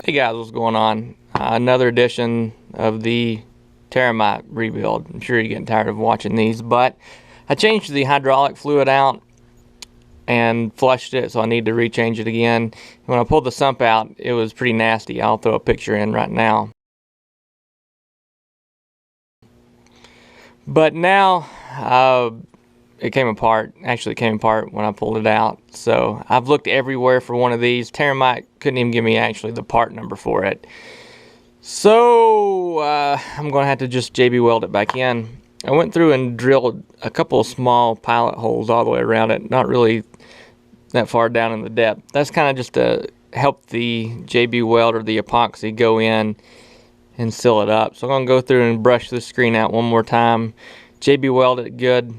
Hey guys, what's going on? Another edition of the Terramite rebuild. I'm sure you're getting tired of watching these, but I changed the hydraulic fluid out and flushed it, so I need to rechange it again. When I pulled the sump out, it was pretty nasty. I'll throw a picture in right now. But now, it came apart. Actually, it came apart when I pulled it out. So I've looked everywhere for one of these. Terramite couldn't even give me actually the part number for it. So I'm going to have to just JB weld it back in. I went through and drilled a couple of small pilot holes all the way around it. Not really that far down in the depth. That's kind of just to help the JB weld or the epoxy go in and seal it up. So I'm going to go through and brush this screen out one more time. JB weld it good.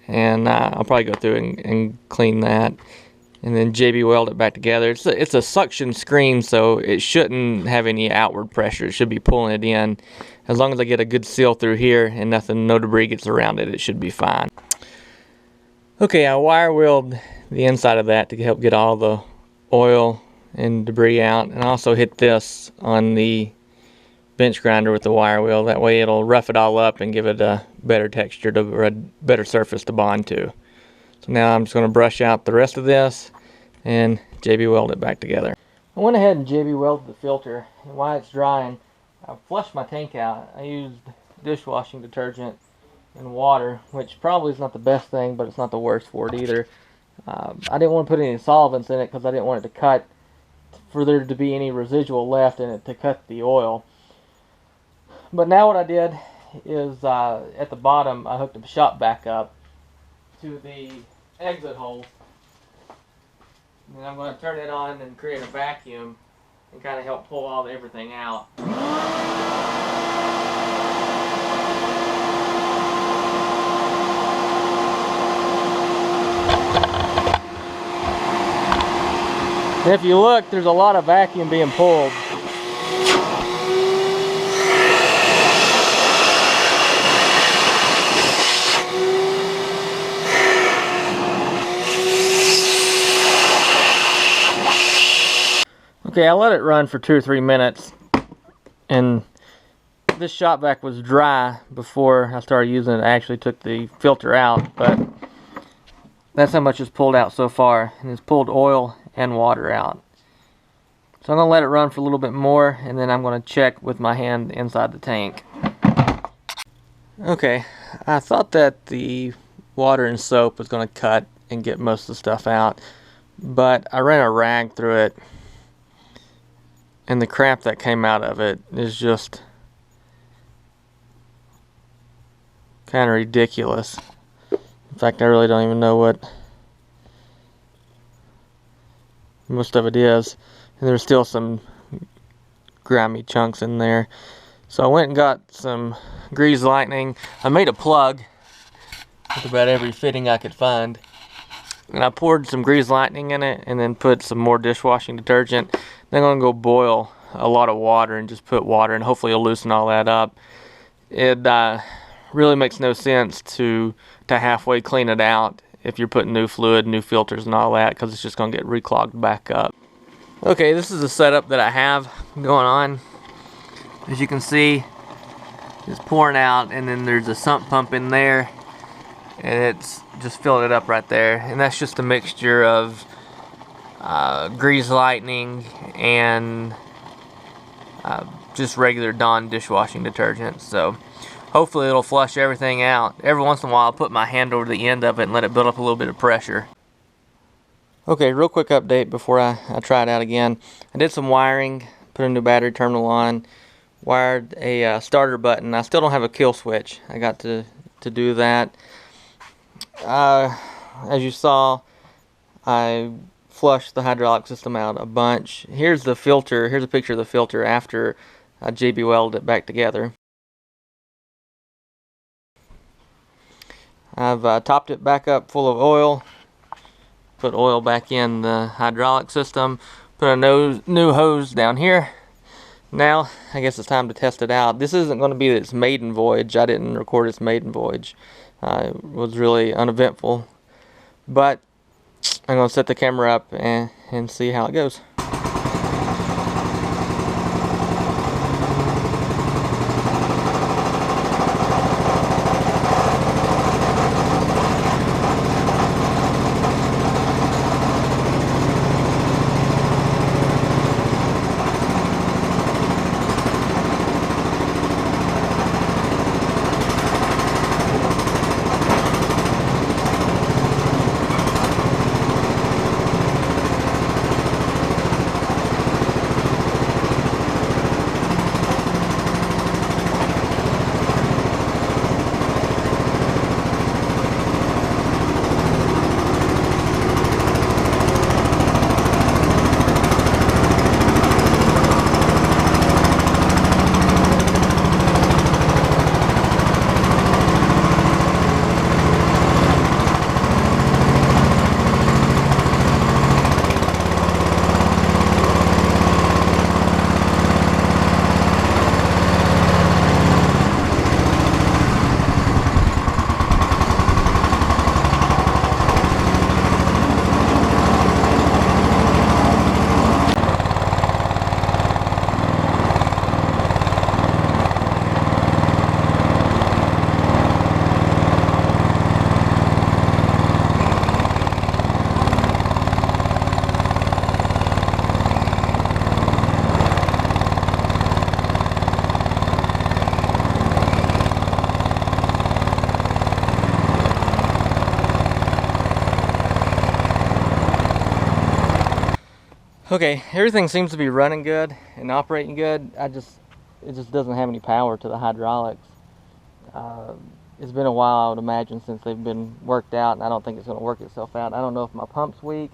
And I'll probably go through and clean that, and then JB weld it back together. It's a suction screen, so it shouldn't have any outward pressure. It should be pulling it in. As long as I get a good seal through here and no debris gets around it, it should be fine. Okay, I wire wheeled the inside of that to help get all the oil and debris out, and I also hit this on the bench grinder with the wire wheel. That way it'll rough it all up and give it a better texture or a better surface to bond to. So now I'm just going to brush out the rest of this and JB weld it back together. I went ahead and JB welded the filter, and while it's drying, I flushed my tank out. I used dishwashing detergent and water, which probably is not the best thing, but it's not the worst for it either. I didn't want to put any solvents in it because I didn't want it to cut, for there to be any residual left in it to cut the oil. But now what I did is at the bottom I hooked a shop back up to the exit hole, and I'm going to turn it on and create a vacuum and kind of help pull everything out. And if you look, there's a lot of vacuum being pulled. Okay, I let it run for 2 or 3 minutes, and this shop vac was dry before I started using it. I actually took the filter out, but that's how much is pulled out so far, and it's pulled oil and water out. So I'm going to let it run for a little bit more, and then I'm going to check with my hand inside the tank. Okay, I thought that the water and soap was going to cut and get most of the stuff out, but I ran a rag through it, and the crap that came out of it is just kind of ridiculous. In fact, I really don't even know what most of it is. And there's still some grimy chunks in there. So I went and got some grease lightning. I made a plug with about every fitting I could find. And I poured some grease lightning in it and then put some more dishwashing detergent. Then I'm going to go boil a lot of water and just put water, and hopefully it'll loosen all that up. It really makes no sense to halfway clean it out if you're putting new fluid, new filters and all that, because it's just going to get reclogged back up. Okay, this is the setup that I have going on. As you can see, it's pouring out, and then there's a sump pump in there, and it's just filling it up right there. And that's just a mixture of grease lightning and just regular Dawn dishwashing detergent. So hopefully it'll flush everything out. Every once in a while I'll put my hand over the end of it and let it build up a little bit of pressure. Okay, real quick update before I try it out again. I did some wiring, put a new battery terminal on, wired a starter button. I still don't have a kill switch. I got to do that. As you saw, I flushed the hydraulic system out a bunch. Here's the filter. Here's a picture of the filter after I JB welded it back together. I've topped it back up full of oil. Put oil back in the hydraulic system. Put a new hose down here. Now, I guess it's time to test it out. This isn't going to be its maiden voyage. I didn't record its maiden voyage. It was really uneventful. But I'm going to set the camera up and see how it goes. Okay, everything seems to be running good and operating good. It just doesn't have any power to the hydraulics. It's been a while, I would imagine, since they've been worked out, and I don't think it's going to work itself out. I don't know if my pump's weak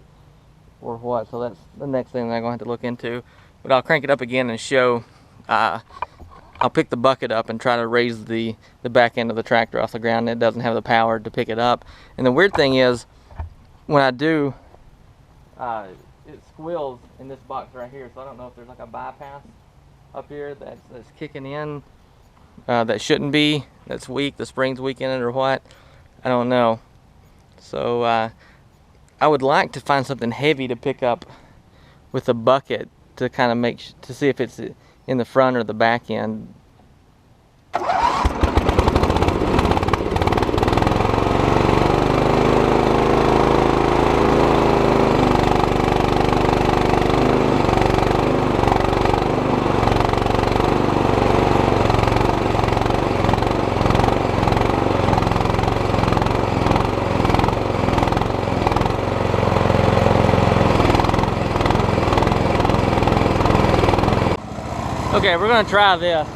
or what, so that's the next thing that I'm going to have to look into. But I'll crank it up again and show. I'll pick the bucket up and try to raise the back end of the tractor off the ground. It doesn't have the power to pick it up. And the weird thing is, when I do, it squeals in this box right here, so I don't know if there's like a bypass up here that's kicking in that shouldn't be, that's weak, the spring's weak in it or what. I don't know. So I would like to find something heavy to pick up with a bucket to kind of to see if it's in the front or the back end. Okay, we're gonna try this.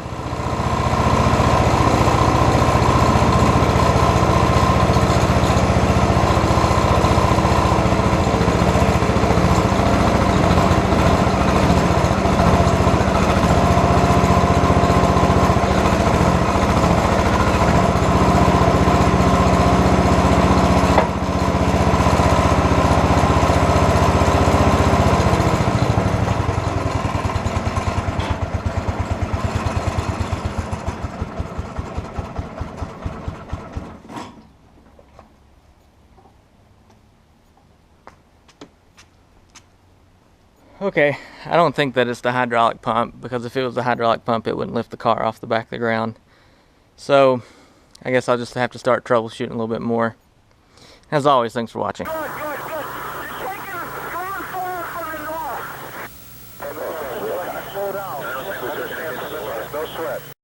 Okay, I don't think that it's the hydraulic pump, because if it was the hydraulic pump, it wouldn't lift the car off the back of the ground. So, I guess I'll just have to start troubleshooting a little bit more. As always, thanks for watching.